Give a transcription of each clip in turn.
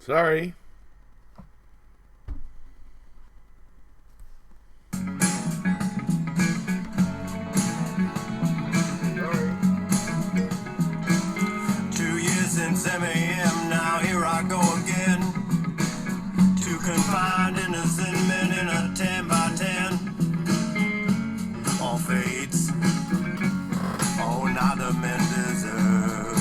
Sorry. M.A.M. Now here I go again to confine innocent men in a 10 by 10. All fates, oh, neither men deserve.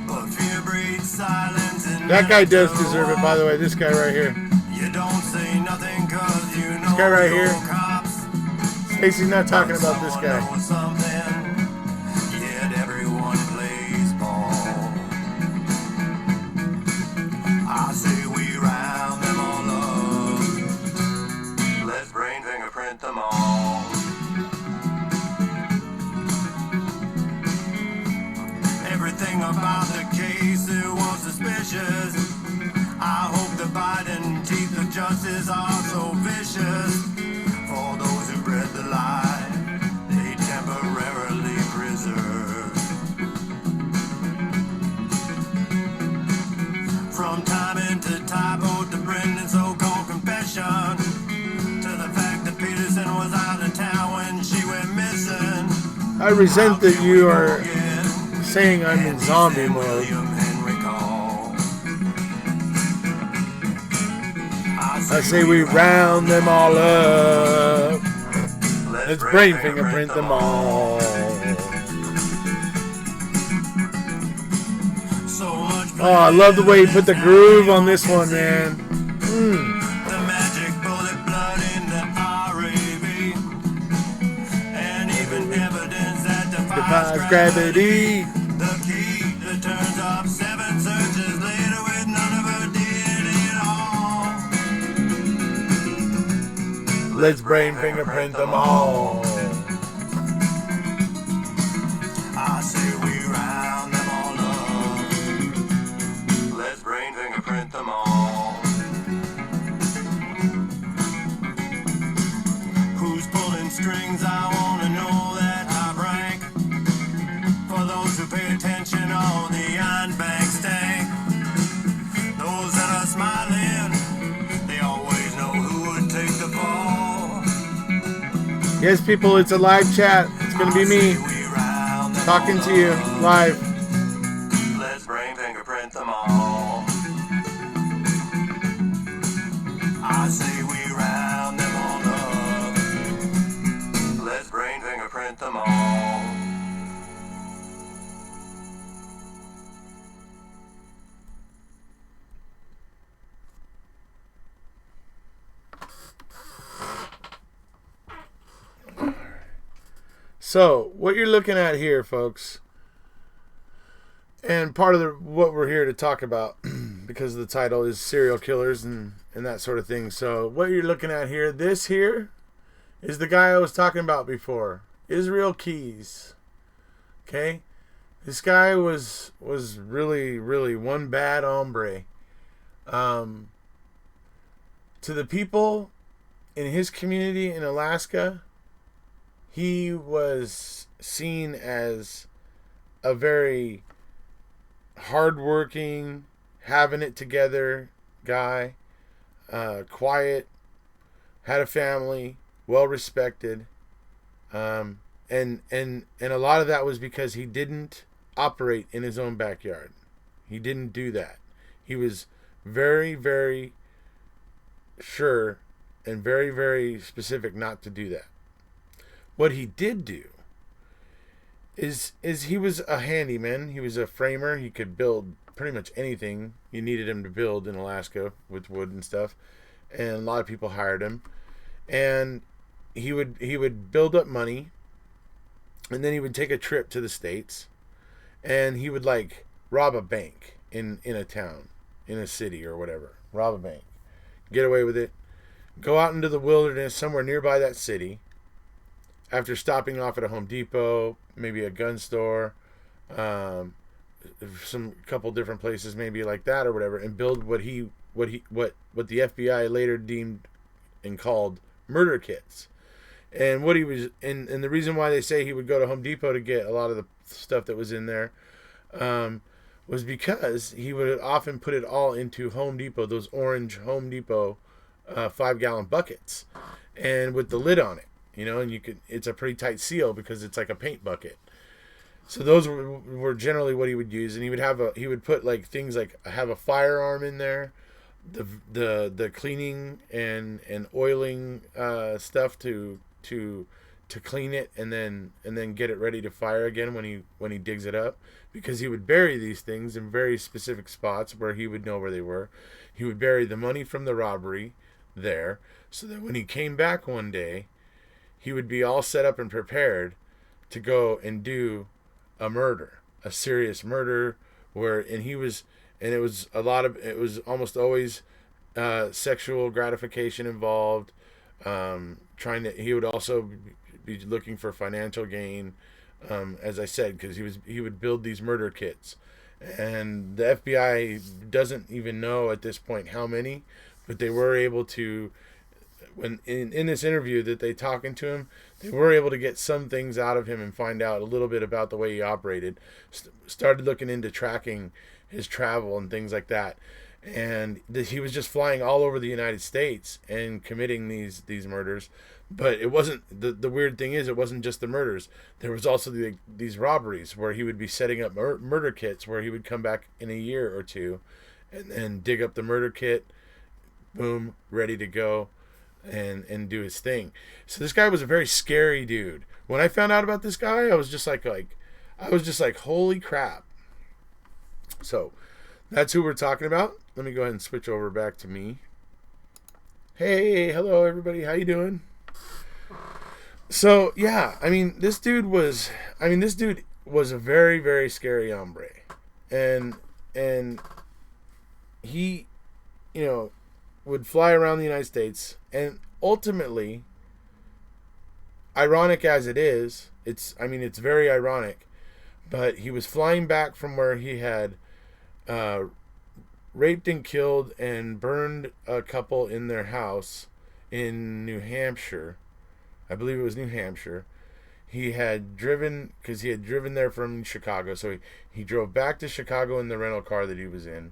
But fear breeds silence. And that guy does deserve it, by the way. This guy right here. You don't say nothing 'cause you know this guy right here. Cops. Stacy's not talking about this guy. I say we round them all up. Let's brain fingerprint them all. Everything about the case, it was suspicious. I hope the Biden teeth of justice are so vicious. For those who bred the lie, they temporarily preserve. From time into typo to Brendan's so-called confession, to the fact that Peterson was out of town when she went missing. I resent that you are saying I'm in zombie mode. I say we round them all up. Let's brain fingerprint them all. Oh, I love the way you put the groove on this one, man. The magic bullet blood in the RAV, and even evidence that defies gravity. The key that turns up 7 searches later with none of her DNA at all. Let's brain fingerprint them all. I say we round them all up. Let's brain fingerprint them all. Who's pulling strings? I wanna know that top rank. For those who pay attention on the iron bank stank. Those that are smiling, they always know who would take the fall. Yes, people, it's a live chat. It's gonna be me talking to you live. Let's brain fingerprint them all. I say we round them all up. Let's brain fingerprint them all. So, what you're looking at here, folks, and part of what we're here to talk about, because the title is serial killers and that sort of thing. So, what you're looking at here, this here, is the guy I was talking about before, Israel Keys. Okay? This guy was really, really one bad hombre. To the people in his community in Alaska, he was seen as a very hardworking, having it together guy, quiet, had a family, well respected, and a lot of that was because he didn't operate in his own backyard. He didn't do that. He was very, very sure and very, very specific not to do that. What he did do is he was a handyman. He was a framer. He could build pretty much anything you needed him to build in Alaska with wood and stuff. And a lot of people hired him. And he would build up money, and then he would take a trip to the States, and he would like rob a bank in a town, in a city or whatever. Rob a bank. Get away with it. Go out into the wilderness somewhere nearby that city. After stopping off at a Home Depot, maybe a gun store, some couple different places, maybe like that or whatever, and build what the FBI later deemed and called murder kits. And what he was, and the reason why they say he would go to Home Depot to get a lot of the stuff that was in there, um, was because he would often put it all into Home Depot, those orange Home Depot 5-gallon buckets, and with the lid on it, and it's a pretty tight seal because it's like a paint bucket. So those were generally what he would use, and he would put like things like have a firearm in there, the cleaning and oiling stuff to clean it, and then get it ready to fire again when he digs it up, because he would bury these things in very specific spots where he would know where they were. He would bury the money from the robbery there, so that when he came back one day, he would be all set up and prepared to go and do a murder, a serious murder, it was almost always sexual gratification involved. He would also be looking for financial gain, as I said, because he would build these murder kits, and the FBI doesn't even know at this point how many, but they were able to, when in this interview that they talking to him, they were able to get some things out of him and find out a little bit about the way he operated. Started looking into tracking his travel and things like that, and he was just flying all over the United States and committing these murders. But it wasn't, the weird thing is, it wasn't just the murders. There was also these robberies where he would be setting up murder kits, where he would come back in a year or two and dig up the murder kit, boom, ready to go, and do his thing. So this guy was a very scary dude. When I found out about this guy, I was just like holy crap. So that's who we're talking about. Let me go ahead and switch over back to me. Hey, hello everybody. How you doing? So yeah, this dude was a very, very scary hombre, and he, would fly around the United States, and ultimately, ironic as it is, it's very ironic, but he was flying back from where he had raped and killed and burned a couple in their house in New Hampshire. I believe it was New Hampshire. He had driven there from Chicago, so he drove back to Chicago in the rental car that he was in,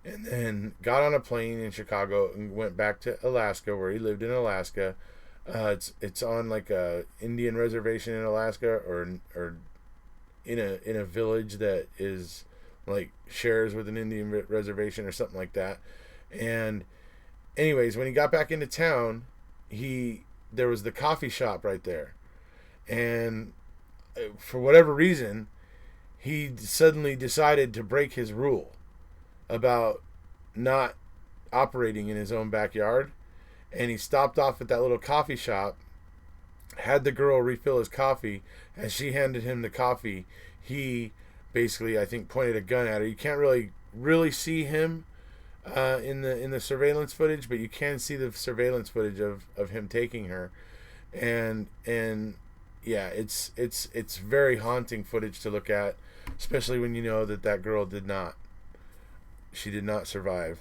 and then got on a plane in Chicago and went back to Alaska, where he lived in Alaska. It's on like a Indian reservation in Alaska, or in a village that is like shares with an Indian reservation or something like that. And anyways, when he got back into town, there was the coffee shop right there, and for whatever reason, he suddenly decided to break his rule about not operating in his own backyard, and he stopped off at that little coffee shop, had the girl refill his coffee. As she handed him the coffee, he basically, I think, pointed a gun at her. You can't really see him in the surveillance footage, but you can see the surveillance footage of him taking her, and yeah, it's very haunting footage to look at, especially when you know that girl did not survive.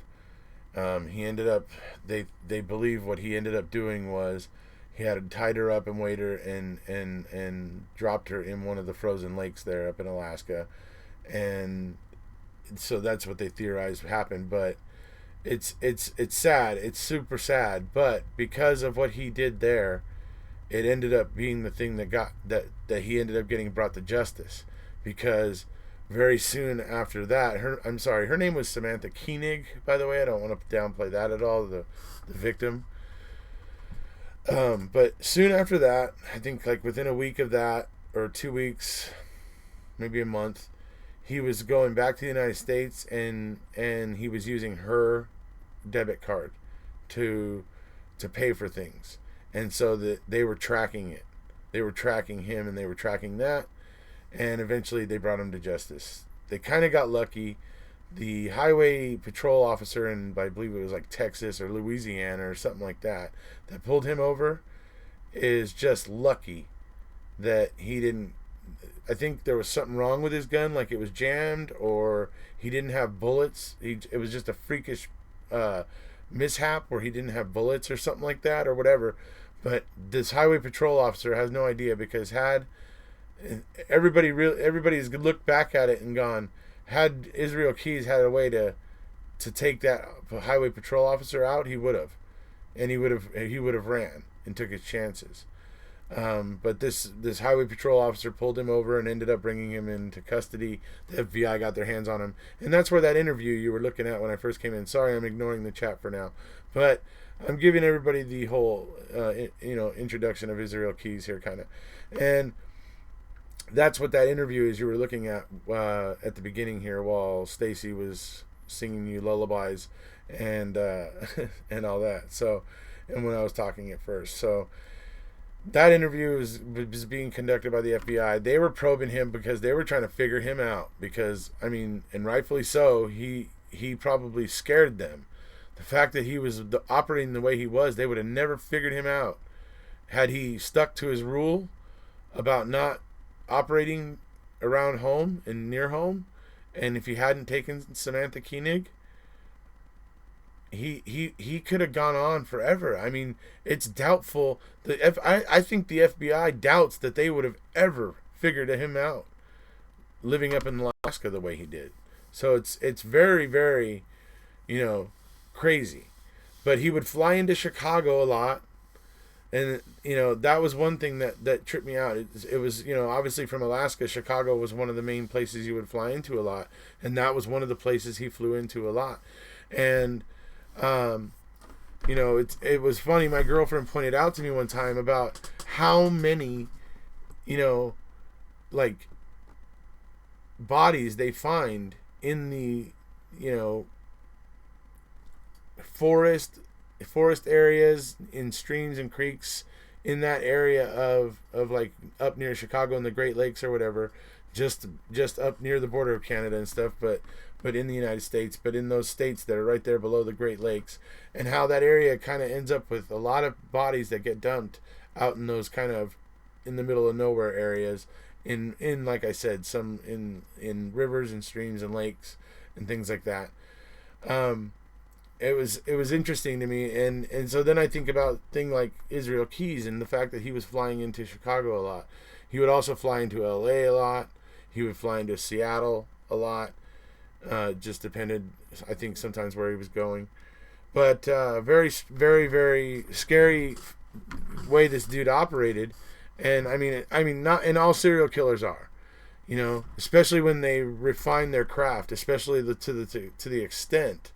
He ended up, they believe what he ended up doing was he had tied her up and weighed her and dropped her in one of the frozen lakes there up in Alaska, and so that's what they theorized happened. But it's sad. It's super sad. But because of what he did there, it ended up being the thing that he ended up getting brought to justice, because very soon after that, her name was Samantha Koenig, by the way. I don't want to downplay that at all, the victim. But soon after that, I think like within a week of that, or 2 weeks, maybe a month, he was going back to the United States, and he was using her debit card to pay for things. And so they were tracking it. They were tracking him, and they were tracking that. And eventually they brought him to justice. They kind of got lucky. The highway patrol officer in, I believe it was like Texas or Louisiana or something like that pulled him over is just lucky that he didn't, I think there was something wrong with his gun, like it was jammed, or he didn't have bullets. It was just a freakish mishap where he didn't have bullets or something like that, or whatever. But this highway patrol officer has no idea, because had everybody's looked back at it and gone, had Israel Keys had a way to take that highway patrol officer out, he would have, and he would have ran and took his chances. But this highway patrol officer pulled him over and ended up bringing him into custody. The FBI got their hands on him, and that's where that interview you were looking at when I first came in. Sorry, I'm ignoring the chat for now, but I'm giving everybody the whole introduction of Isreal Keys here, kind of, and that's what that interview is you were looking at the beginning here, while Stacy was singing you lullabies and and all that. So, and when I was talking at first, so. That interview was being conducted by the FBI. They were probing him because they were trying to figure him out. Because, I mean, and rightfully so, he probably scared them. The fact that he was operating the way he was, they would have never figured him out had he stuck to his rule about not operating around home and near home. And if he hadn't taken Samantha Koenig, he could have gone on forever. I mean, it's doubtful. I think the FBI doubts that they would have ever figured him out living up in Alaska the way he did. So it's very, very, crazy. But he would fly into Chicago a lot. And, that was one thing that tripped me out. It was, obviously from Alaska, Chicago was one of the main places you would fly into a lot. And that was one of the places he flew into a lot. And, it was funny. My girlfriend pointed out to me one time about how many, bodies they find in the, forest areas, in streams and creeks, in that area of like up near Chicago and the Great Lakes or whatever, just up near the border of Canada and stuff, but in the United States, but in those states that are right there below the Great Lakes, and how that area kind of ends up with a lot of bodies that get dumped out in those kind of in the middle of nowhere areas, in like I said, some in rivers and streams and lakes and things like that. It was interesting to me, and so then I think about thing like Isreal Keys and the fact that he was flying into Chicago a lot. He would also fly into LA a lot. He would fly into Seattle a lot. Just depended, I think, sometimes where he was going. But very, very, very scary way this dude operated. And I mean, not, and all serial killers are, especially when they refine their craft, especially to the extent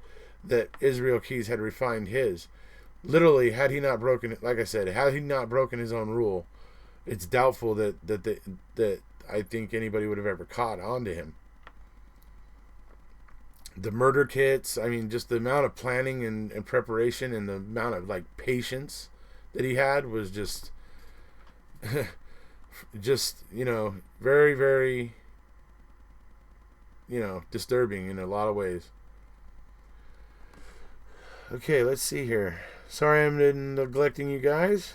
that Isreal Keys had refined his. Literally, had he not broken it, like I said, had he not broken his own rule, it's doubtful that I think anybody would have ever caught on to him. The murder kits, I mean, just the amount of planning and preparation and the amount of patience that he had was just very, very disturbing in a lot of ways. Okay, let's see here. Sorry I'm neglecting you guys.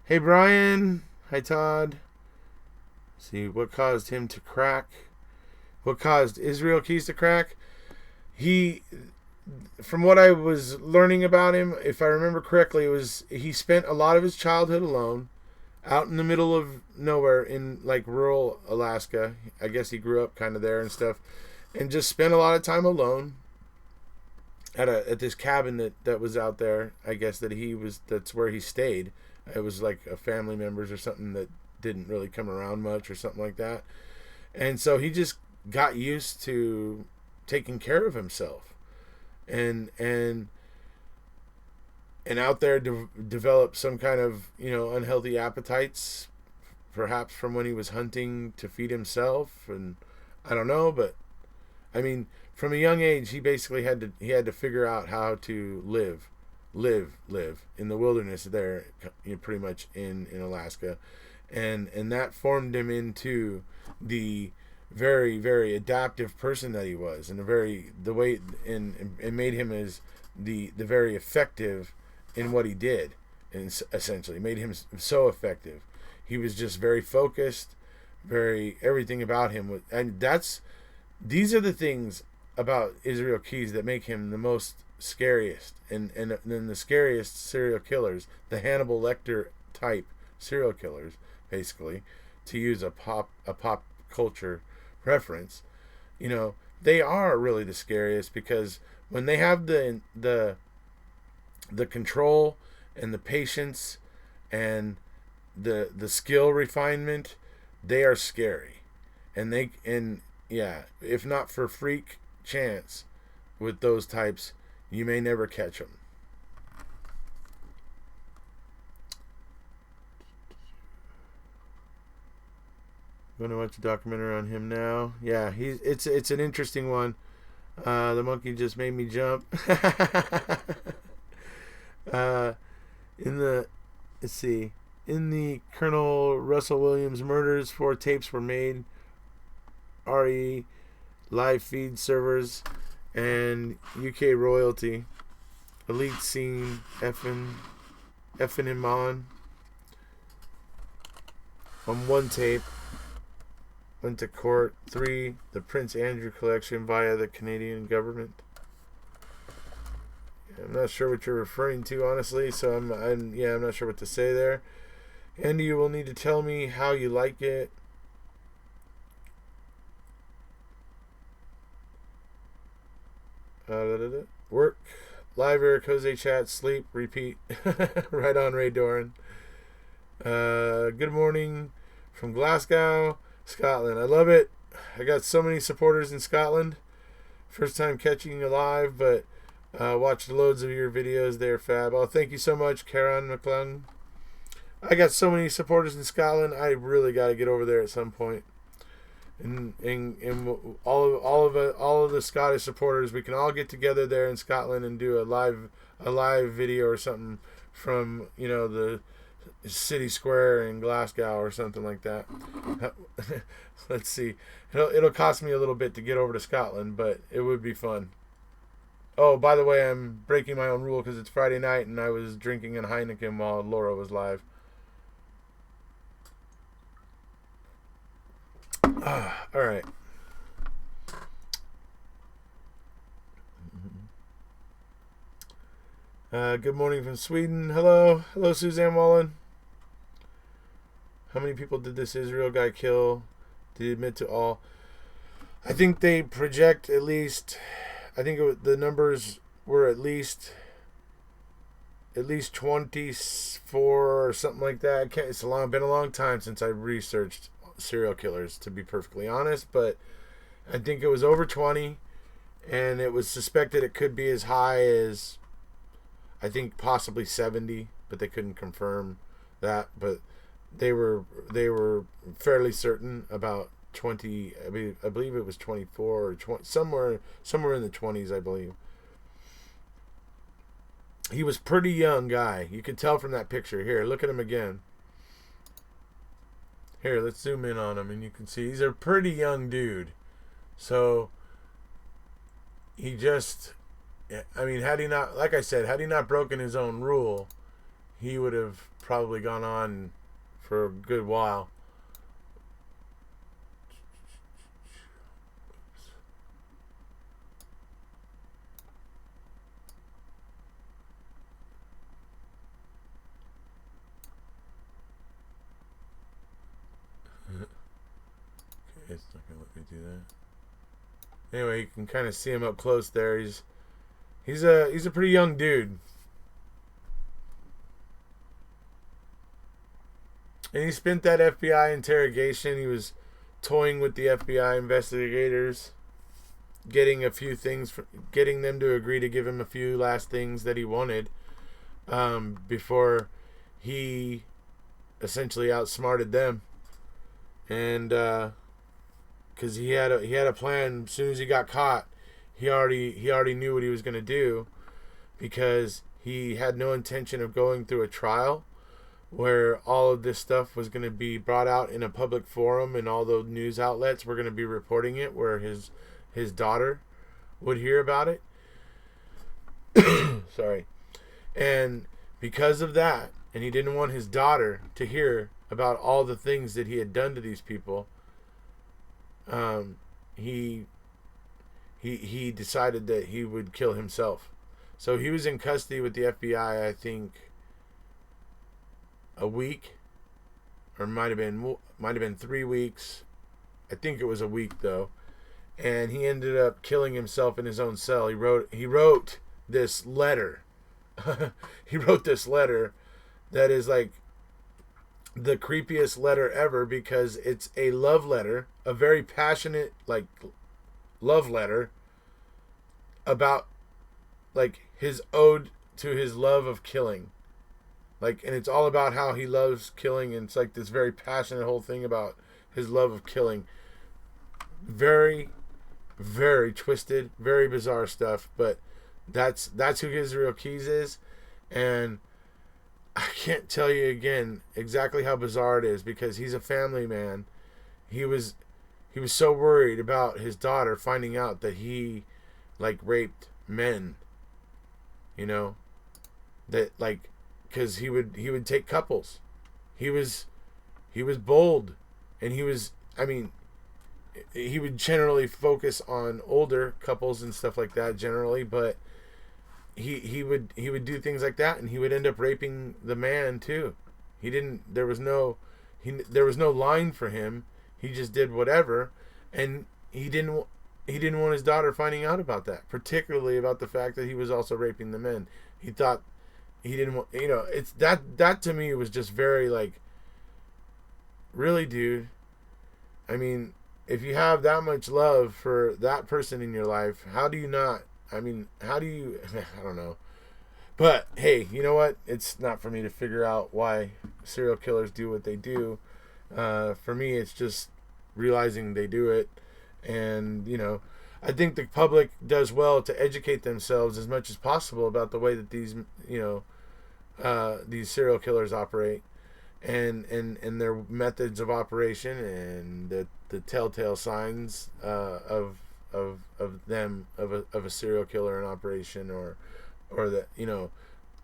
Hey Brian. Hi Todd. Let's see, what caused him to crack? What caused Isreal Keys to crack? He, from what I was learning about him, if I remember correctly, he spent a lot of his childhood alone, out in the middle of nowhere in rural Alaska. I guess he grew up kind of there and stuff, and just spent a lot of time alone at this cabin that was out there. I guess that's where he stayed. It was like a family members or something that didn't really come around much or something like that. And so he just got used to taking care of himself, and out there developed some kind of unhealthy appetites, perhaps from when he was hunting to feed himself, and I don't know, but I mean, from a young age he basically had to figure out how to live in the wilderness there, pretty much in Alaska, and that formed him into the very, very adaptive person that he was, and made him as the very effective in what he did, and essentially made him so effective. He was just very focused, everything about him was, and these are the things about Isreal Keys that make him the most scariest, and then the scariest serial killers, the Hannibal Lecter type serial killers, basically, to use a pop culture reference, they are really the scariest, because when they have the control and the patience and the skill refinement, they are scary. And yeah, if not for freak chance with those types, you may never catch them. I'm going to watch a documentary on him now. Yeah, it's an interesting one. The monkey just made me jump. Let's see. In the Colonel Russell Williams murders, 4 tapes were made. RE live feed servers and UK royalty. Elite scene effing him on 1 tape. Went to court. 3, the Prince Andrew collection via the Canadian government. I'm not sure what you're referring to, honestly, so I'm not sure what to say there. Andy, you will need to tell me how you like it. Work, live Erekose chat, sleep, repeat. Right on, Ray Doran. Good morning from Glasgow, Scotland. I love it. I got so many supporters in Scotland. First time catching you live, but watched loads of your videos there, Fab. Oh, thank you so much, Karen McClung. I got so many supporters in Scotland. I really got to get over there at some point. And all of the Scottish supporters, we can all get together there in Scotland and do a live video or something from the city square in Glasgow or something like that. Let's see. It'll cost me a little bit to get over to Scotland, but it would be fun. Oh, by the way, I'm breaking my own rule because it's Friday night and I was drinking a Heineken while Laura was live. All right. Good morning from Sweden. Hello, Suzanne Wallen. How many people did this Isreal guy kill? Did he admit to all? I think they project at least. I think the numbers were at least 24 or something like that. It's been a long time since I researched serial killers, to be perfectly honest, but I think it was over 20, and it was suspected it could be as high as, I think, possibly 70, but they couldn't confirm that. But they were fairly certain about 20. I believe it was 24 or 20, somewhere in the 20s, I believe. He was pretty young guy. You could tell from that picture. Here, look at him again. Here, let's zoom in on him, and you can see he's a pretty young dude. So he just, had he not, like I said, had he not broken his own rule, he would have probably gone on for a good while. It's not gonna let me do that. Anyway, you can kind of see him up close there. He's a pretty young dude, and he spent that FBI interrogation. He was toying with the FBI investigators, getting a few things, getting them to agree to give him a few last things that he wanted, before he essentially outsmarted them, and because he had a plan. As soon as he got caught, he already knew what he was going to do, because he had no intention of going through a trial where all of this stuff was going to be brought out in a public forum and all the news outlets were going to be reporting it, where his daughter would hear about it. Sorry. And because of that, and he didn't want his daughter to hear about all the things that he had done to these people, he decided that he would kill himself. So he was in custody with the FBI, I think, a week, or might have been 3 weeks. I think it was a week though, and he ended up killing himself in his own cell. He wrote this letter. He wrote this letter that is like the creepiest letter ever, because it's a love letter, a very passionate like love letter about like his ode to his love of killing. Like, and it's all about how he loves killing, and it's like this very passionate whole thing about his love of killing. Very, very twisted, very bizarre stuff, but that's who Erekose is. And I can't tell you again exactly how bizarre it is, because he's a family man. He was so worried about his daughter finding out that he like raped men, you know, that like, because he would take couples. He was bold, and he would generally focus on older couples and stuff like that generally, but he would do things like that, and he would end up raping the man too. There was no line for him. He just did whatever, and he didn't want his daughter finding out about that, particularly about the fact that he was also raping the men. He thought he didn't want, it's that to me was just very like, really, dude. I mean, if you have that much love for that person in your life, how do you not? I mean, how do you? I don't know. But hey, you know what? It's not for me to figure out why serial killers do what they do. For me, it's just realizing they do it, and I think the public does well to educate themselves as much as possible about the way that these serial killers operate, and their methods of operation, and the telltale signs of a serial killer in operation, or that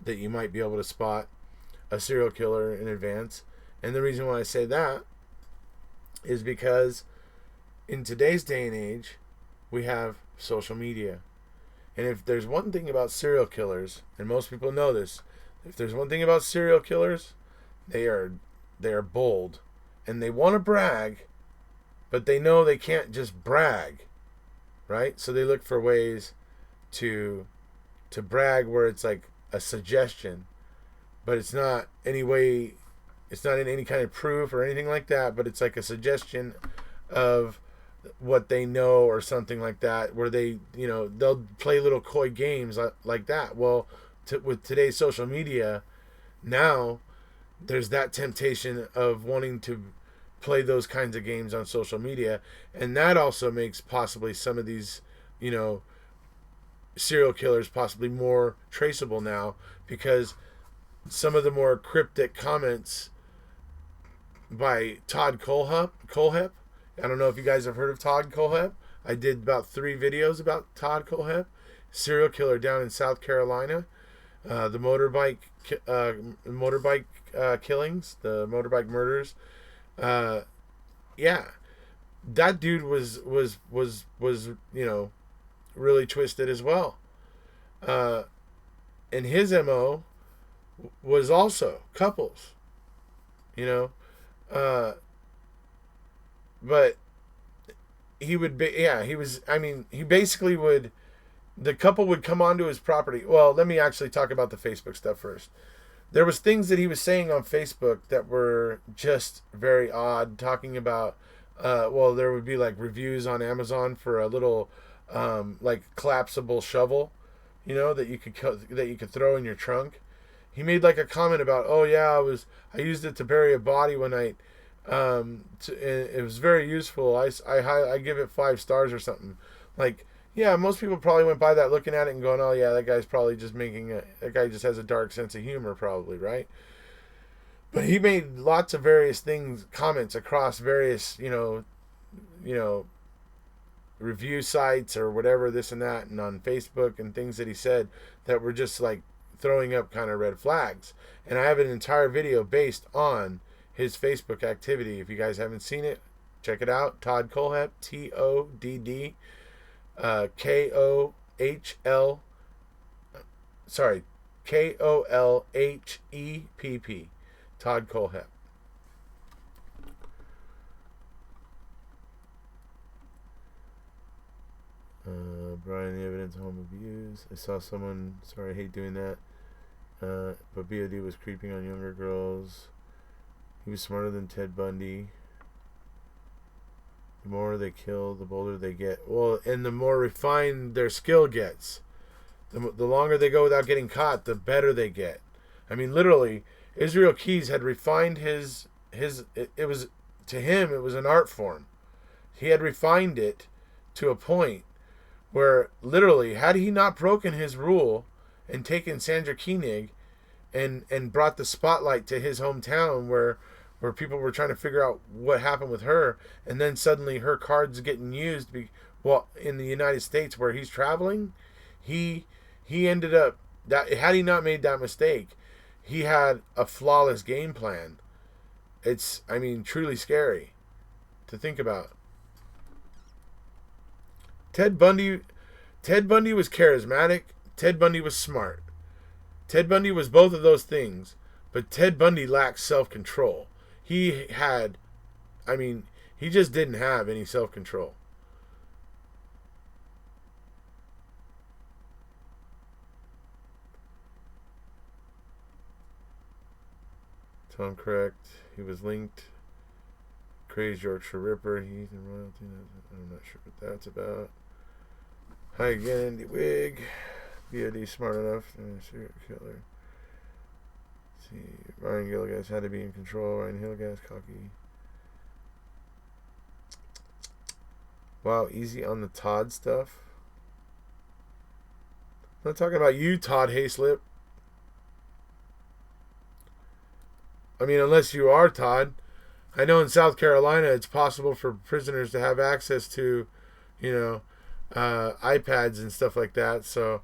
that you might be able to spot a serial killer in advance. And the reason why I say that is because in today's day and age, we have social media. And if there's one thing about serial killers, and most people know this, if there's one thing about serial killers, they are bold, and they want to brag, but they know they can't just brag, right? So they look for ways to brag where it's like a suggestion, but it's not in any kind of proof or anything like that, but it's like a suggestion of what they know or something like that, where they they'll play little coy games like that. Well, with today's social media now, there's that temptation of wanting to play those kinds of games on social media, and that also makes possibly some of these serial killers possibly more traceable now, because some of the more cryptic comments by Todd Kohlhepp. I don't know if you guys have heard of Todd Kohlhepp. I did about 3 videos about Todd Kohlhepp, serial killer down in South Carolina. The motorbike killings, the motorbike murders. Yeah, that dude was really twisted as well. And his MO was also couples. But he would be, he basically would, the couple would come onto his property. Well, let me actually talk about the Facebook stuff first. There was things that he was saying on Facebook that were just very odd, talking about, there would be like reviews on Amazon for a little, like collapsible shovel, that you could throw in your trunk. He made like a comment about, oh yeah, I used it to bury a body one night. It was very useful. I give it 5 stars or something. Like, yeah, most people probably went by that looking at it and going, oh yeah, that guy's probably just that guy just has a dark sense of humor, probably, right? But he made lots of various comments across various, review sites or whatever, this and that, and on Facebook, and things that he said that were just like throwing up kind of red flags. And I have an entire video based on his Facebook activity. If you guys haven't seen it, check it out. Todd Kohlhepp, TODD KOHL sorry, Kolhepp. Todd Kohlhepp. Brian, the evidence of home abuse. I saw someone. Sorry, I hate doing that. But BOD was creeping on younger girls. He was smarter than Ted Bundy. The more they kill, the bolder they get. Well, and the more refined their skill gets. The longer they go without getting caught, the better they get. I mean, literally, Israel Keys had refined his it was, to him, it was an art form. He had refined it to a point where, literally, had he not broken his rule and taken Sandra Koenig and brought the spotlight to his hometown where people were trying to figure out what happened with her, and then suddenly her card's getting used, in the United States where he's traveling, he ended up, that had he not made that mistake, he had a flawless game plan. It's, I mean, truly scary to think about. Ted Bundy was charismatic. Ted Bundy was smart. Ted Bundy was both of those things, but Ted Bundy lacked self-control. He just didn't have any self-control. Tom correct. He was linked. Crazy Yorkshire Ripper. He's in royalty. I'm not sure what that's about. Hi again, Andy Wig. BOD smart enough. Serial killer. Let's see. Ryan Gilligas had to be in control. Ryan Gilligas cocky. Wow, easy on the Todd stuff. I'm not talking about you, Todd Hayslip. I mean, unless you are Todd. I know in South Carolina it's possible for prisoners to have access to, iPads and stuff like that. So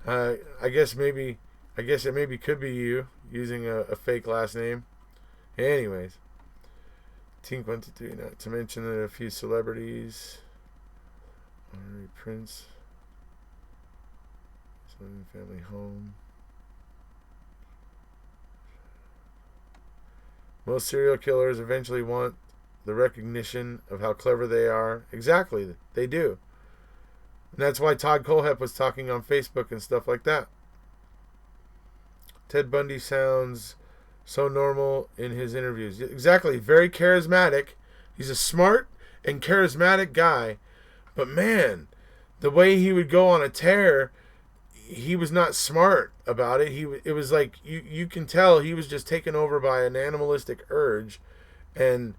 I guess it maybe could be you using a fake last name. Anyways, Tink 123. Not to mention that a few celebrities, Honorary Prince, family home. Most serial killers eventually want the recognition of how clever they are. Exactly, they do. And that's why Todd Kohlhepp was talking on Facebook and stuff like that. Ted Bundy sounds so normal in his interviews. Exactly, very charismatic. He's a smart and charismatic guy. But man, the way he would go on a tear, he was not smart about it. It was like you can tell he was just taken over by an animalistic urge, and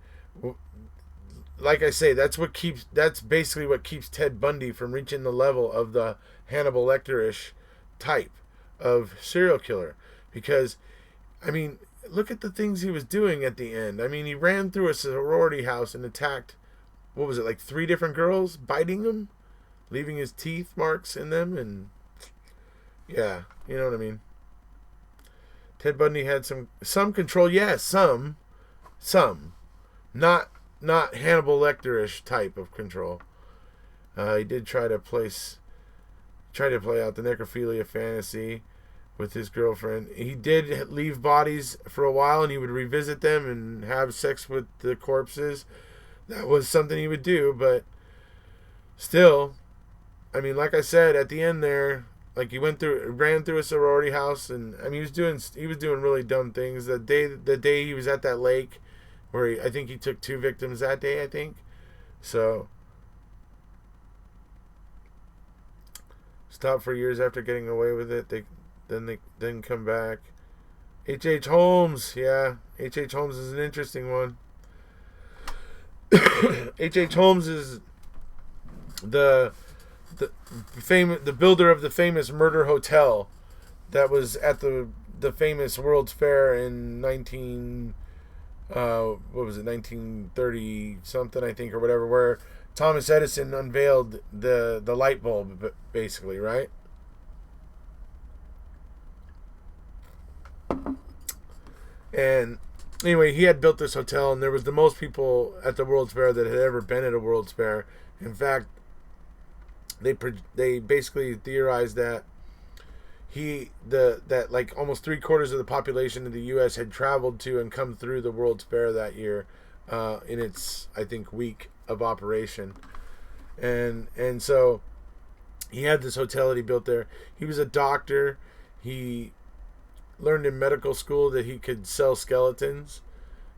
like I say, that's basically what keeps Ted Bundy from reaching the level of the Hannibal Lecter-ish type of serial killer. Because, I mean, look at the things he was doing at the end. I mean, he ran through a sorority house and attacked, what was it, like 3 different girls, biting them, leaving his teeth marks in them, and yeah, you know what I mean. Ted Bundy had some control, yes, some, not Hannibal Lecter-ish type of control. He did try to play out the necrophilia fantasy with his girlfriend. He did leave bodies for a while, and he would revisit them and have sex with the corpses. That was something he would do, but still, I mean, like I said, at the end there, like he ran through a sorority house, and I mean, he was doing really dumb things. The day he was at that lake, where I think he took 2 victims that day, I think. So, stopped for years after getting away with it. They then come back. H.H. Holmes, yeah. H.H. Holmes is an interesting one. H.H. Holmes is the builder of the famous murder hotel that was at the famous World's Fair in 1930 something, I think, or whatever, where Thomas Edison unveiled the light bulb, basically, right? And anyway, he had built this hotel, and there was the most people at the World's Fair that had ever been at a World's Fair. In fact, they basically theorized that that like almost 3/4 of the population of the U.S. had traveled to and come through the World's Fair that year, in its, I think, week of operation, and so he had this hotel that he built there. He was a doctor. He learned in medical school that he could sell skeletons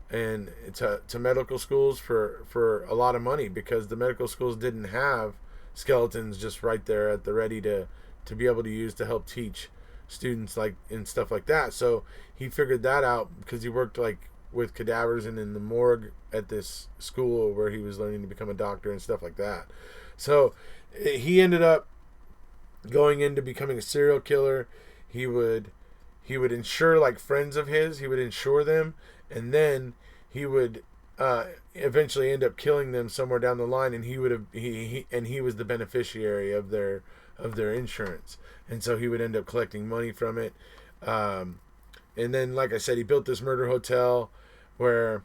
and to medical schools for a lot of money, because the medical schools didn't have skeletons just right there at the ready to be able to use to help teach students like and stuff like that. So he figured that out because he worked like with cadavers and in the morgue at this school where he was learning to become a doctor and stuff like that. So he ended up going into becoming a serial killer. He would insure like friends of his. He would insure them, and then he would eventually end up killing them somewhere down the line. And he was the beneficiary of their insurance, and so he would end up collecting money from it. And then, like I said, he built this murder hotel where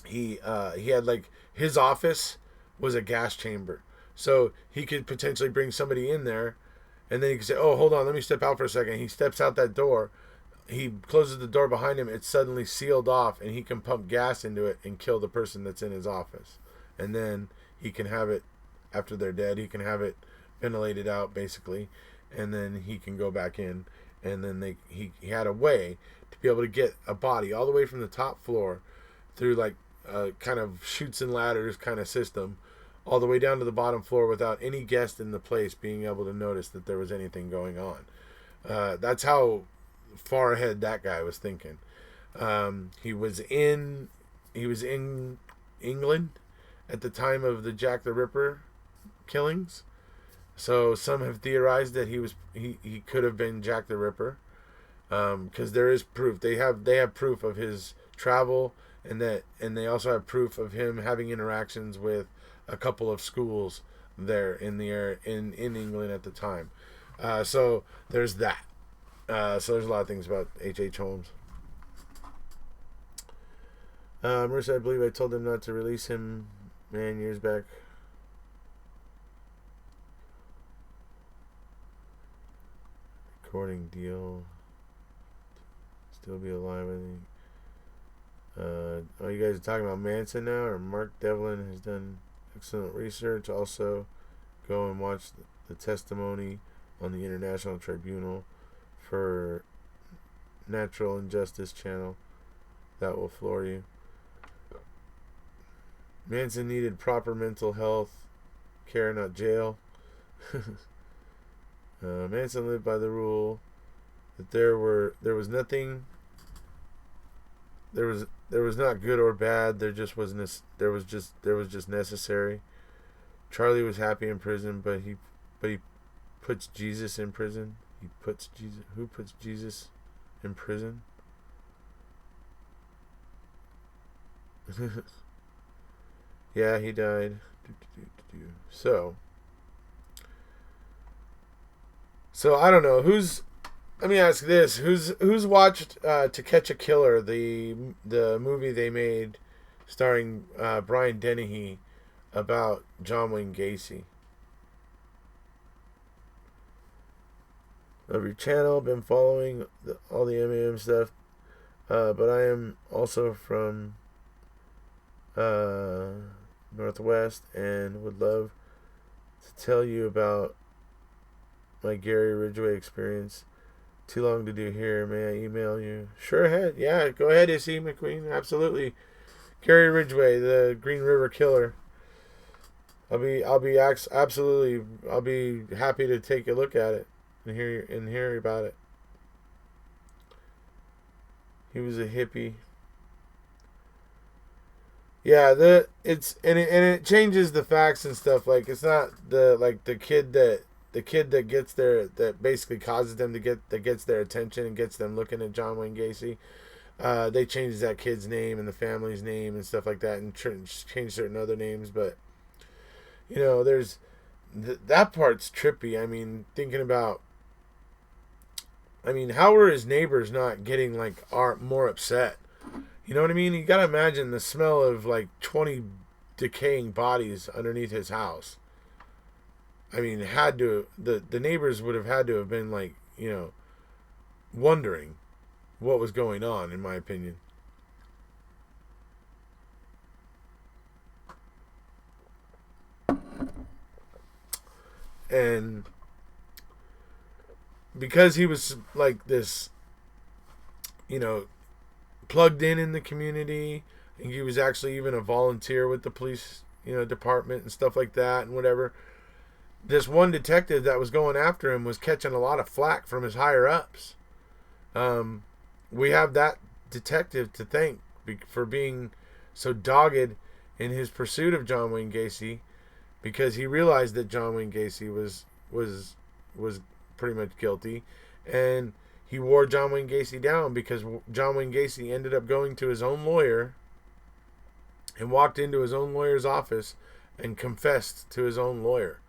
he had like his office was a gas chamber. So he could potentially bring somebody in there, and then he could say, "Oh, hold on, let me step out for a second." He steps out that door. He closes the door behind him. It's suddenly sealed off, and he can pump gas into it and kill the person that's in his office. And then he can have it, after they're dead, he can have it ventilated out, basically. And then he can go back in. And then he had a way to be able to get a body all the way from the top floor through like a kind of chutes and ladders kind of system, all the way down to the bottom floor without any guest in the place being able to notice that there was anything going on. That's how far ahead that guy was thinking. He was in England at the time of the Jack the Ripper killings. So some have theorized that he could have been Jack the Ripper, because there is proof. They have proof of his travel, and they also have proof of him having interactions with a couple of schools there in England at the time. So there's that. So there's a lot of things about H.H. Holmes. Marissa, I believe I told him not to release him, years back. Recording deal. Still be alive, I think. You guys are talking about Manson now, or Mark Devlin has done excellent research. Also, go and watch the testimony on the International Tribunal for Natural Injustice channel. That will floor you. Manson needed proper mental health care, not jail. Manson lived by the rule that there was nothing. There was not good or bad. There was just necessary. Charlie was happy in prison, but he puts Jesus in prison. Who puts Jesus in prison? Yeah, he died. So I don't know let me ask this: who's watched To Catch a Killer, the movie they made starring Brian Dennehy about John Wayne Gacy? Of your channel, been following all the MAM stuff, but I am also from Northwest and would love to tell you about my Gary Ridgway experience. Too long to do here. May I email you? Sure ahead. Yeah, go ahead, Issy McQueen. Absolutely. Gary Ridgway, the Green River Killer. I'll be happy to take a look at it and hear about it. He was a hippie. Yeah, it changes the facts and stuff. Like, it's not the kid that gets their, that basically causes them that gets their attention and gets them looking at John Wayne Gacy. They change that kid's name and the family's name and stuff like that, and change certain other names. But there's that part's trippy. I mean, thinking about, how were his neighbors not getting more upset? You know what I mean? You gotta imagine the smell of 20 decaying bodies underneath his house. The neighbors would have had to have been wondering what was going on, in my opinion. And because he was like this, plugged in the community, and he was actually even a volunteer with the police, department and stuff like that and whatever. This one detective that was going after him was catching a lot of flack from his higher ups. We have that detective to thank for being so dogged in his pursuit of John Wayne Gacy, because he realized that John Wayne Gacy was pretty much guilty, and he wore John Wayne Gacy down, because John Wayne Gacy ended up going to his own lawyer and walked into his own lawyer's office and confessed to his own lawyer.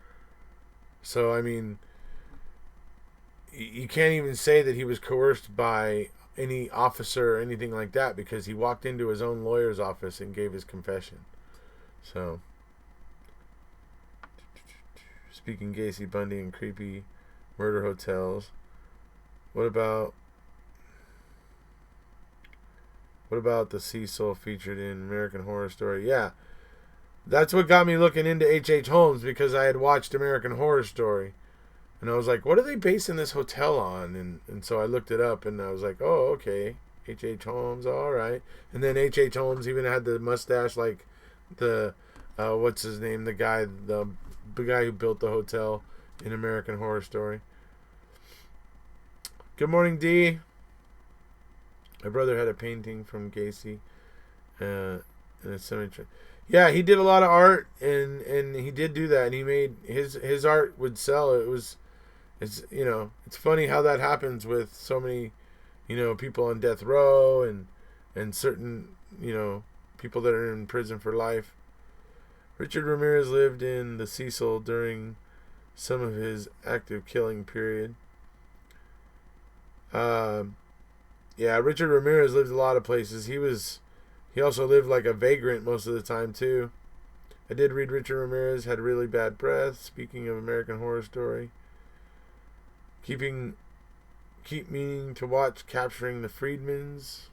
So, I mean, you can't even say that he was coerced by any officer or anything like that, because he walked into his own lawyer's office and gave his confession. So, speaking Gacy, Bundy, and creepy murder hotels, what about the Cecil featured in American Horror Story? Yeah, that's what got me looking into H.H. Holmes, because I had watched American Horror Story, and I was like, what are they basing this hotel on? And so I looked it up, and I was like, oh, okay, H.H. Holmes, all right. And then H.H. Holmes even had the mustache like the what's his name, the guy who built the hotel in American Horror Story. Good morning, D. My brother had a painting from Gacy in a cemetery. Yeah, he did a lot of art, and he did do that, and he made his art would sell. It's funny how that happens with so many, people on death row and certain, people that are in prison for life. Richard Ramirez lived in the Cecil during some of his active killing period. Yeah, Richard Ramirez lived a lot of places. He also lived like a vagrant most of the time too. I did read Richard Ramirez had really bad breath. Speaking of American Horror Story, keep meaning to watch Capturing the Freedmans.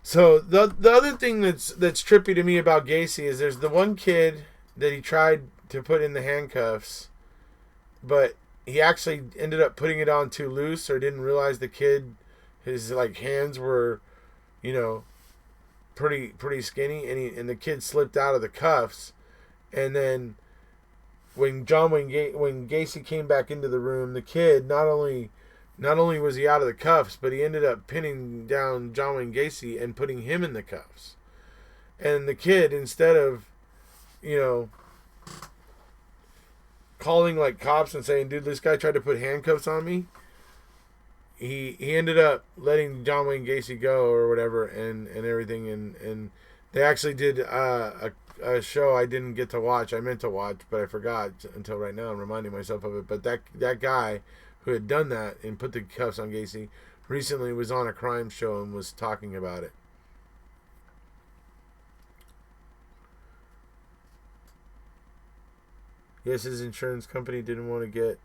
So the other thing that's trippy to me about Gacy is there's the one kid that he tried to put in the handcuffs, but he actually ended up putting it on too loose, or didn't realize the kid, his like hands were, pretty skinny, and the kid slipped out of the cuffs, and then when Gacy came back into the room, the kid not only was he out of the cuffs, but he ended up pinning down John Wayne Gacy and putting him in the cuffs. And the kid, instead of, calling like cops and saying, dude, this guy tried to put handcuffs on me, he ended up letting John Wayne Gacy go or whatever, and everything, and they actually did a show I didn't get to watch. I meant to watch, but I forgot until right now. I'm reminding myself of it. But that guy who had done that and put the cuffs on Gacy recently was on a crime show and was talking about it. Yes, his insurance company didn't want to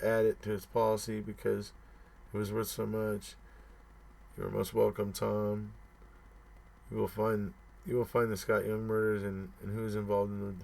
add it to his policy because it was worth so much. You are most welcome, Tom. You will find the Scott Young murders and who is involved in the.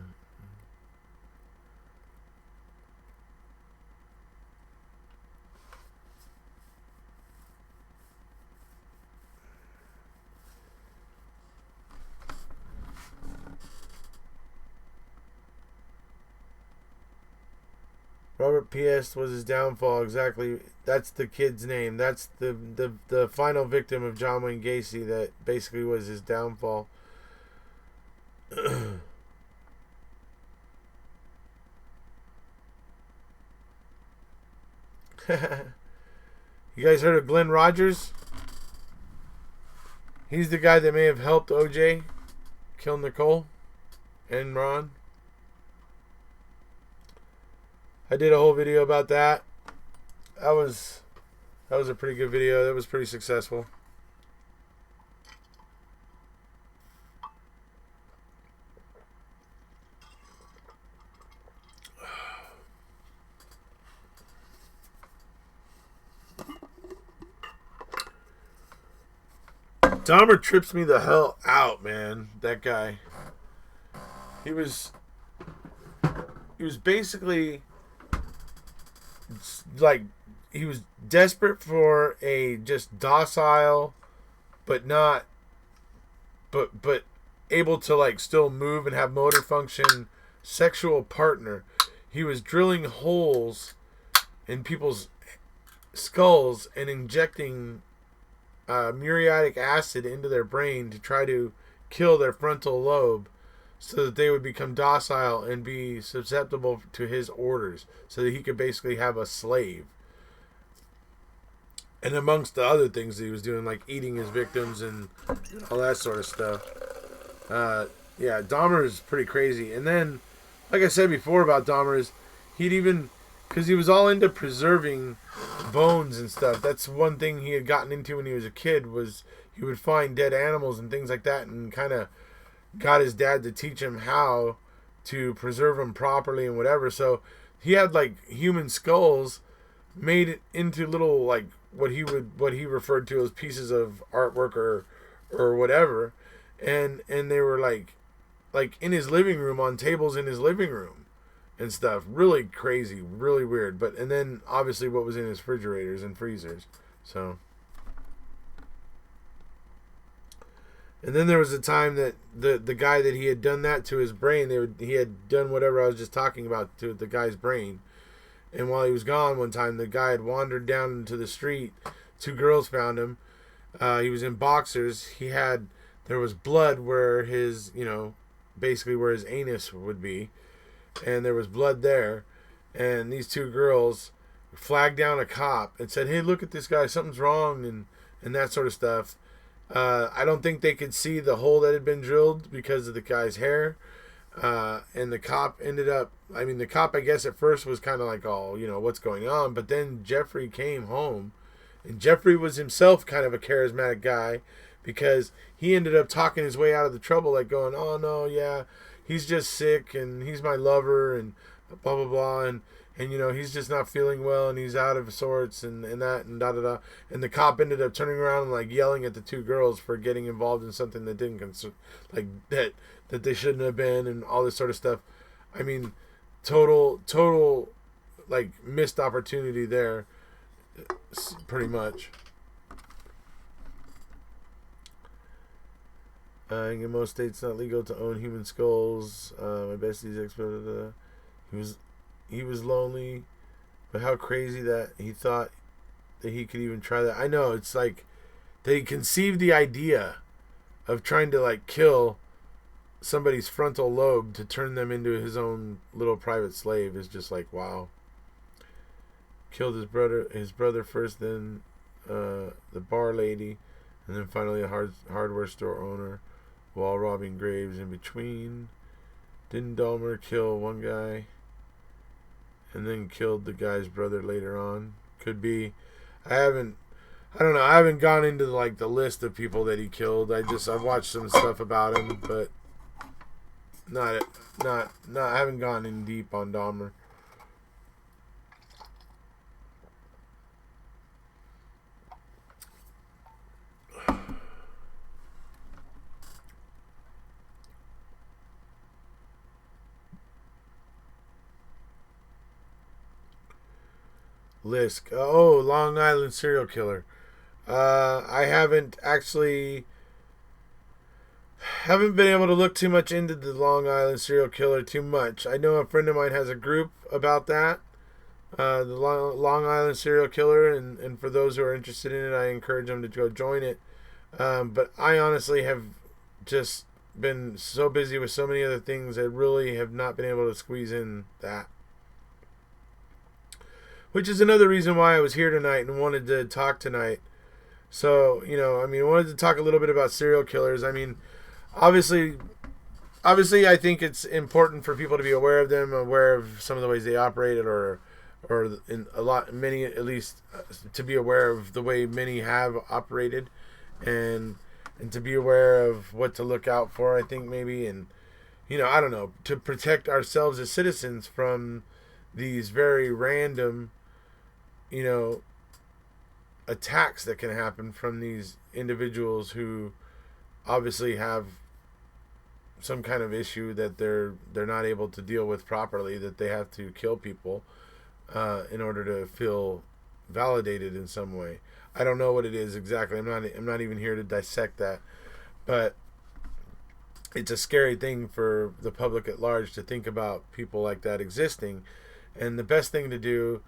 Robert P.S. was his downfall. Exactly. That's the kid's name. That's the final victim of John Wayne Gacy that basically was his downfall. You guys heard of Glenn Rogers? He's the guy that may have helped OJ kill Nicole and Ron. I did a whole video about that. That was a pretty good video. That was pretty successful. Dahmer trips me the hell out, man. That guy. He was basically like, he was desperate for a just docile, but not, but able to like still move and have motor function sexual partner. He was drilling holes in people's skulls and injecting muriatic acid into their brain to try to kill their frontal lobe so that they would become docile and be susceptible to his orders so that he could basically have a slave. And amongst the other things that he was doing, like eating his victims and all that sort of stuff. Yeah, Dahmer is pretty crazy. And then, like I said before about Dahmer, is he'd even, because he was all into preserving bones and stuff. That's one thing he had gotten into when he was a kid, was he would find dead animals and things like that, and kind of got his dad to teach him how to preserve them properly and whatever. So he had like human skulls made into little, like, what he referred to as pieces of artwork or whatever, and they were like in his living room, on tables in his living room and stuff. Really crazy, really weird. But and then obviously what was in his refrigerators and freezers. So, and then there was a time that the guy that he had done that to his brain, he had done whatever I was just talking about to the guy's brain. And while he was gone one time, the guy had wandered down into the street. 2 girls found him. He was in boxers. There was blood where his, basically where his anus would be. And there was blood there. And these 2 girls flagged down a cop and said, "Hey, look at this guy. Something's wrong," and that sort of stuff. I don't think they could see the hole that had been drilled because of the guy's hair. And the cop I guess at first was kind of like, oh, what's going on? But then Jeffrey came home, and Jeffrey was himself kind of a charismatic guy, because he ended up talking his way out of the trouble, like going, "Oh no, yeah, he's just sick, and he's my lover, and blah blah blah, and he's just not feeling well, and he's out of sorts, and that, and da da da." And the cop ended up turning around and like yelling at the 2 girls for getting involved in something that didn't concern, like that they shouldn't have been, and all this sort of stuff. I mean, total like missed opportunity there, pretty much. In most states, it's not legal to own human skulls. My bestie's expert. He was lonely, but how crazy that he thought that he could even try that. I know, it's like they conceived the idea of trying to like kill somebody's frontal lobe to turn them into his own little private slave is just like, wow. Killed his brother first, then the bar lady, and then finally a hardware store owner, while robbing graves in between. Didn't Dahmer kill one guy and then killed the guy's brother later on? Could be. I don't know. I haven't gone into like the list of people that he killed. I've watched some stuff about him, but not. I haven't gone in deep on Dahmer. Lisk. Oh, Long Island serial killer. I haven't been able to look too much into the Long Island serial killer too much. I know a friend of mine has a group about that, the Long Island serial killer, and for those who are interested in it, I encourage them to go join it. But I honestly have just been so busy with so many other things, I really have not been able to squeeze in that. Which is another reason why I was here tonight and wanted to talk tonight. So, I wanted to talk a little bit about serial killers. I mean, obviously, I think it's important for people to be aware of them, aware of some of the ways they operated, or many at least, to be aware of the way many have operated, and to be aware of what to look out for, I think maybe, and, I don't know, to protect ourselves as citizens from these very random, attacks that can happen from these individuals who obviously have some kind of issue that they're not able to deal with properly, that they have to kill people in order to feel validated in some way. I don't know what it is exactly. I'm not even here to dissect that, but it's a scary thing for the public at large to think about people like that existing. And the best thing to do,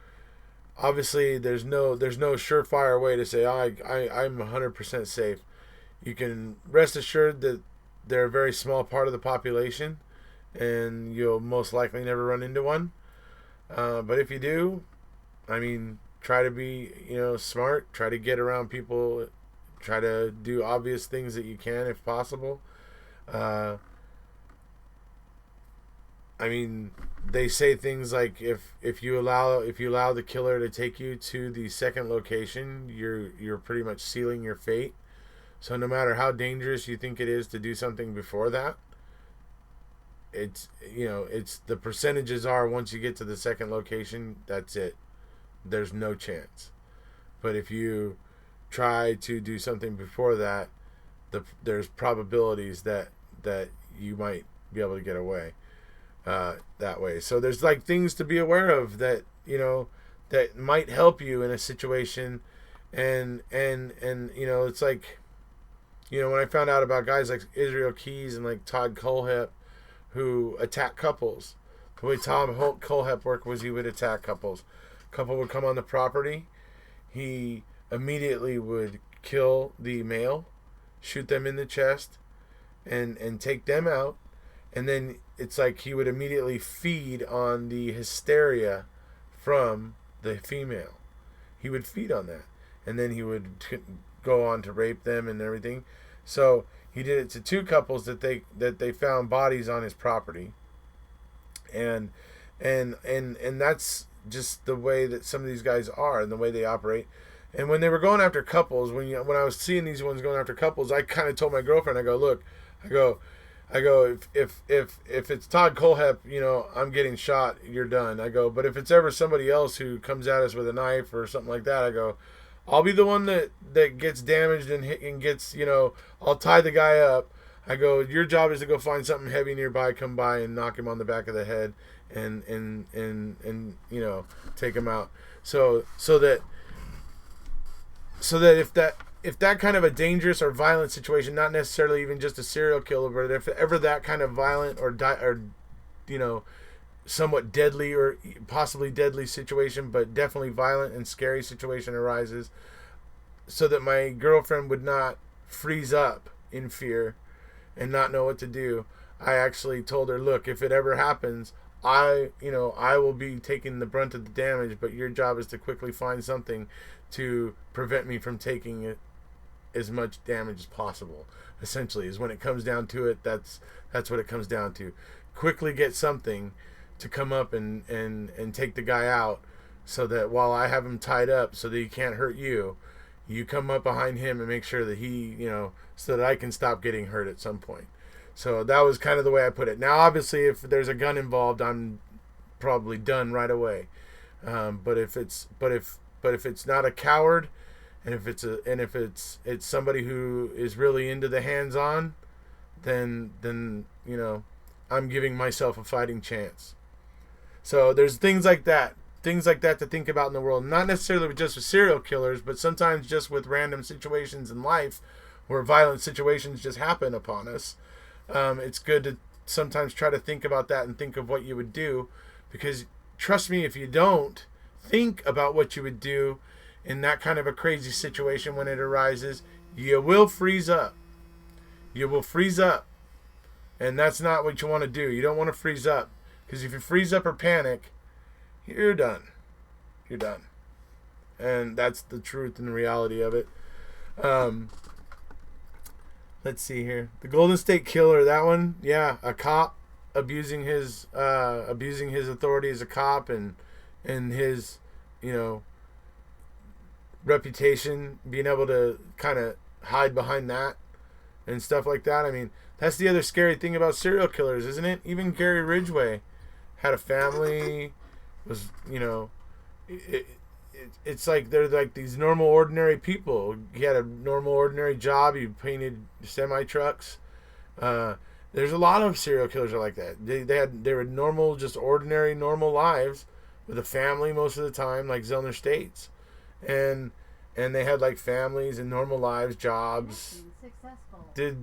obviously, there's no surefire way to say, I'm 100% safe. You can rest assured that they're a very small part of the population, and you'll most likely never run into one. But if you do, I mean, try to be, smart. Try to get around people. Try to do obvious things that you can, if possible. I mean, they say things like if you allow the killer to take you to the second location, you're pretty much sealing your fate. So no matter how dangerous you think it is to do something before that, it's the percentages are once you get to the second location, that's it. There's no chance. But if you try to do something before that, there's probabilities that you might be able to get away that way. So there's like things to be aware of that that might help you in a situation, and it's like when I found out about guys like Israel Keys and like Todd Colehep who attack couples, the way Tom Colehep worked was he would attack couples. Couple would come on the property, he immediately would kill the male, shoot them in the chest, and take them out, and then it's like he would immediately feed on the hysteria from the female. He would feed on that, and then he would go on to rape them and everything. So he did it to two couples that they found bodies on his property, and that's just the way that some of these guys are and the way they operate. And when they were going after couples, when I was seeing these ones going after couples, I kind of told my girlfriend, I go, look, I go, if it's Todd Colehep, I'm getting shot, you're done. I go, but if it's ever somebody else who comes at us with a knife or something like that, I go, I'll be the one that gets damaged and gets, I'll tie the guy up. I go, your job is to go find something heavy nearby, come by and knock him on the back of the head and take him out. So that if that kind of a dangerous or violent situation, not necessarily even just a serial killer, but if ever that kind of violent or somewhat deadly or possibly deadly situation, but definitely violent and scary situation arises, so that my girlfriend would not freeze up in fear and not know what to do, I actually told her, look, if it ever happens, I will be taking the brunt of the damage, but your job is to quickly find something to prevent me from taking as much damage as possible. Essentially, is when it comes down to it, that's what it comes down to. Quickly get something to come up and take the guy out, so that while I have him tied up so that he can't hurt you, you come up behind him and make sure that he, so that I can stop getting hurt at some point. So that was kind of the way I put it. Now, obviously, if there's a gun involved, I'm probably done right away. But if it's not a coward, and if it's somebody who is really into the hands-on, then I'm giving myself a fighting chance. So there's things like that to think about in the world. Not necessarily just with serial killers, but sometimes just with random situations in life where violent situations just happen upon us. It's good to sometimes try to think about that and think of what you would do, because trust me, if you don't think about what you would do in that kind of a crazy situation when it arises, you will freeze up. You will freeze up. And that's not what you want to do. You don't want to freeze up, because if you freeze up or panic, you're done. You're done. And that's the truth and the reality of it. Let's see here. The Golden State Killer, that one, yeah, a cop abusing his authority as a cop and his, reputation, being able to kind of hide behind that and stuff like that. I mean, that's the other scary thing about serial killers, isn't it? Even Gary Ridgway had a family, was, it's like they're like these normal, ordinary people. He had a normal, ordinary job. He painted semi trucks. There's a lot of serial killers are like that. They were normal, just ordinary, normal lives with a family most of the time, like Zellner states, and they had like families and normal lives, jobs, did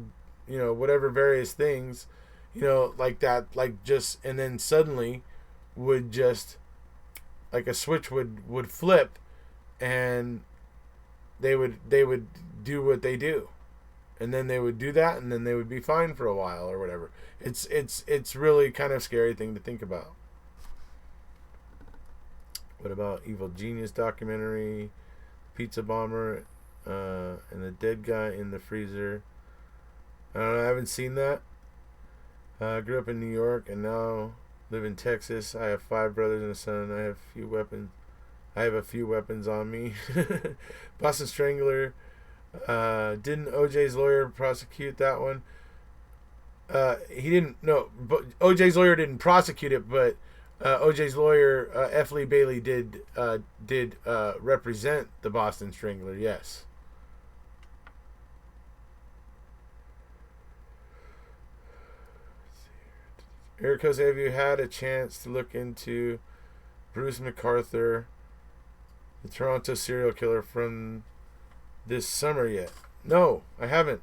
whatever various things, like that, like just, and then suddenly would just like a switch would flip, and they would do what they do, and then they would do that, and then they would be fine for a while or whatever. It's really kind of scary thing to think about. What about Evil Genius documentary, pizza bomber, and the dead guy in the freezer? I don't know. I haven't seen that. I grew up in New York and now live in Texas. I have 5 brothers and a son. I have a few weapons on me. Boston Strangler. Didn't OJ's lawyer prosecute that one? He didn't. No, but OJ's lawyer didn't prosecute it. But OJ's lawyer, F. Lee Bailey, did represent the Boston Strangler. Yes. Erekose, have you had a chance to look into Bruce MacArthur, the Toronto serial killer from this summer yet? No, I haven't.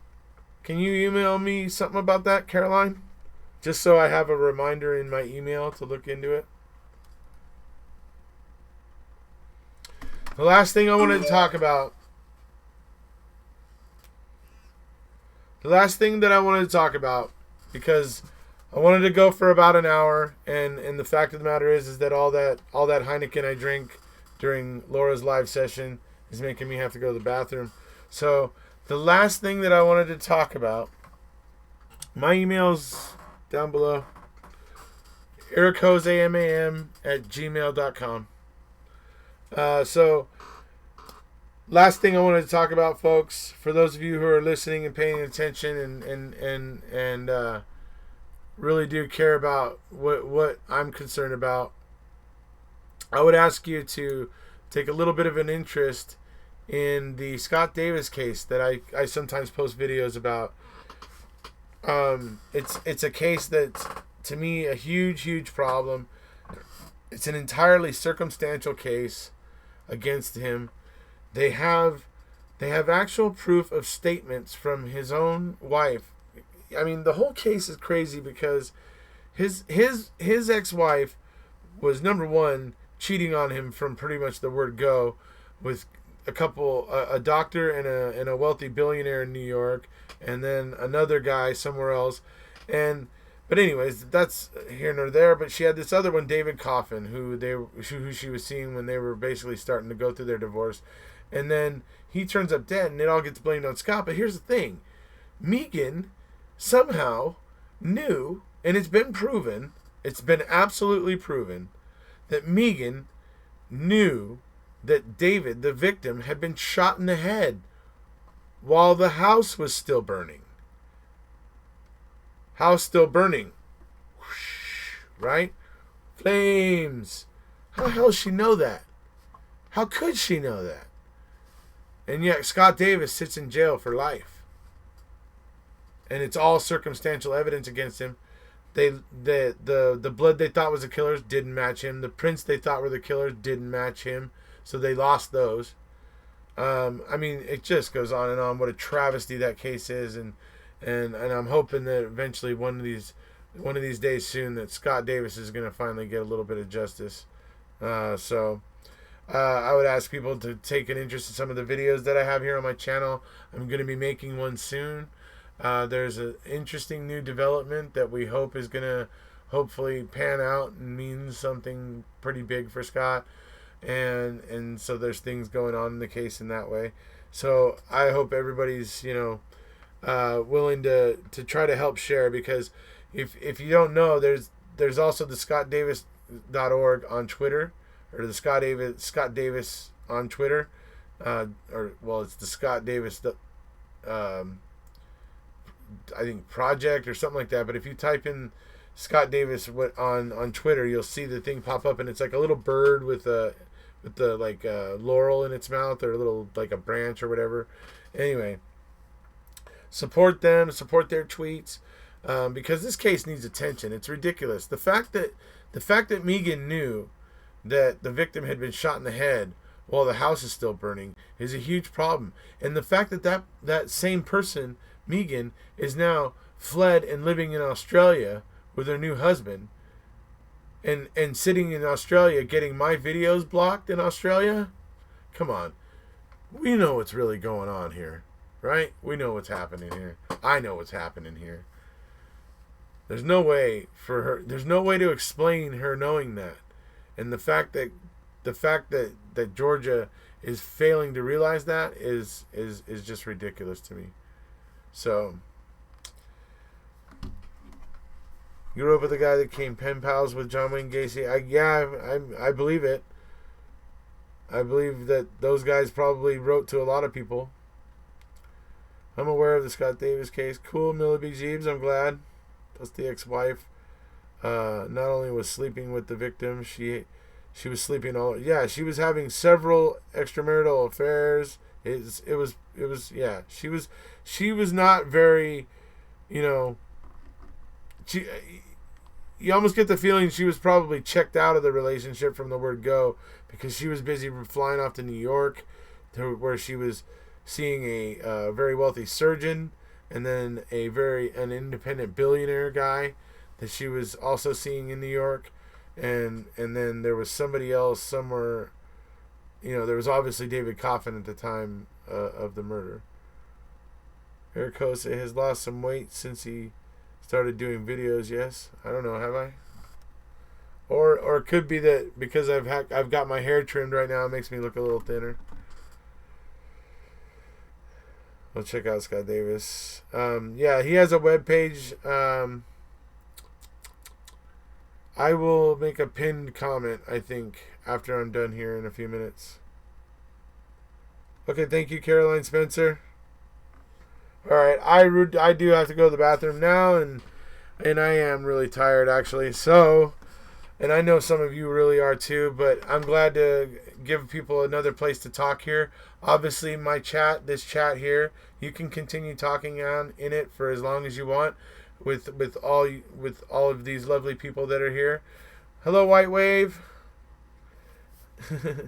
Can you email me something about that, Caroline? Just so I have a reminder in my email to look into it. The last thing I wanted to talk about. Because I wanted to go for about an hour, and the fact of the matter is that all that Heineken I drink during Laura's live session is making me have to go to the bathroom. So the last thing that I wanted to talk about, my email's down below, erekosemam@gmail.com. So last thing I wanted to talk about, folks, for those of you who are listening and paying attention and really do care about what I'm concerned about, I would ask you to take a little bit of an interest in the Scott Davis case that I sometimes post videos about. It's a case that's, to me, a huge problem. It's an entirely circumstantial case against him. They have actual proof of statements from his own wife. I mean, the whole case is crazy because his ex-wife was, number one, cheating on him from pretty much the word go, with a doctor and a wealthy billionaire in New York, and then another guy somewhere else. But anyways, that's here nor there. But she had this other one, David Coffin, who she was seeing when they were basically starting to go through their divorce. And then he turns up dead, and it all gets blamed on Scott. But here's the thing. Megan somehow knew, and it's been absolutely proven, that Megan knew that David, the victim, had been shot in the head while the house was still burning. House still burning. Whoosh, right? Flames. How the hell does she know that? How could she know that? And yet Scott Davis sits in jail for life. And it's all circumstantial evidence against him. The blood they thought was the killers didn't match him. The prints they thought were the killers didn't match him. So they lost those. I mean, it just goes on and on. What a travesty that case is, and I'm hoping that eventually one of these days soon that Scott Davis is going to finally get a little bit of justice. So I would ask people to take an interest in some of the videos that I have here on my channel. I'm going to be making one soon. There's an interesting new development that we hope is going to hopefully pan out and mean something pretty big for Scott. And so there's things going on in the case in that way. So I hope everybody's, willing to try to help share, because if you don't know, there's also the scottdavis.org on Twitter, or the Scott Davis on Twitter, it's the Scott Davis, I think project or something like that. But if you type in Scott Davis on Twitter, you'll see the thing pop up, and it's like a little bird with with the like laurel in its mouth, or a little like a branch or whatever. Anyway, support them, support their tweets, because this case needs attention. It's ridiculous. The fact that Megan knew that the victim had been shot in the head while the house is still burning is a huge problem. And the fact that same person, Megan, is now fled and living in Australia with her new husband, and sitting in Australia getting my videos blocked in Australia. Come on. We know what's really going on here, right? We know what's happening here. I know what's happening here. There's no way to explain her knowing that. And the fact that Georgia is failing to realize that is just ridiculous to me. So, you grew up with a guy that became pen pals with John Wayne Gacy. I believe it. I believe that those guys probably wrote to a lot of people. I'm aware of the Scott Davis case. Cool, Millie B. Jeeves, I'm glad. Plus the ex-wife not only was sleeping with the victim, she was sleeping she was having several extramarital affairs. She was not very, you almost get the feeling she was probably checked out of the relationship from the word go, because she was busy flying off to New York, where she was seeing a very wealthy surgeon, and then an independent billionaire guy that she was also seeing in New York, and then there was somebody else somewhere. There was obviously David Coffin at the time of the murder. Erekose has lost some weight since he started doing videos. Yes, I don't know. Have I? Or it could be that because I've got my hair trimmed right now, it makes me look a little thinner. We'll check out Scott Davis. He has a webpage. I will make a pinned comment, I think, after I'm done here in a few minutes. Okay, thank you, Caroline Spencer. All right, I do have to go to the bathroom now, and I am really tired, actually. So, and I know some of you really are too, but I'm glad to give people another place to talk here. Obviously, this chat here, you can continue talking in it for as long as you want with all of these lovely people that are here. Hello, White Wave. And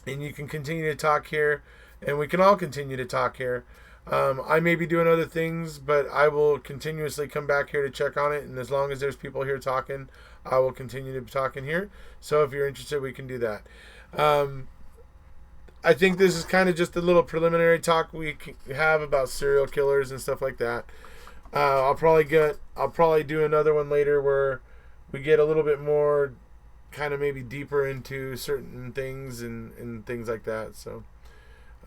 you can continue to talk here, and we can all continue to talk here. I may be doing other things, but I will continuously come back here to check on it, and as long as there's people here talking, I will continue to be talking here. So if you're interested, we can do that. I think this is kind of just a little preliminary talk we have about serial killers and stuff like that. I'll probably do another one later where we get a little bit more kind of maybe deeper into certain things and things like that. So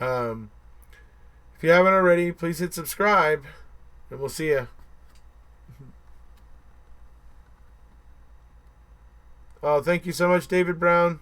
if you haven't already, please hit subscribe, and we'll see ya. Oh, thank you so much, David Brown.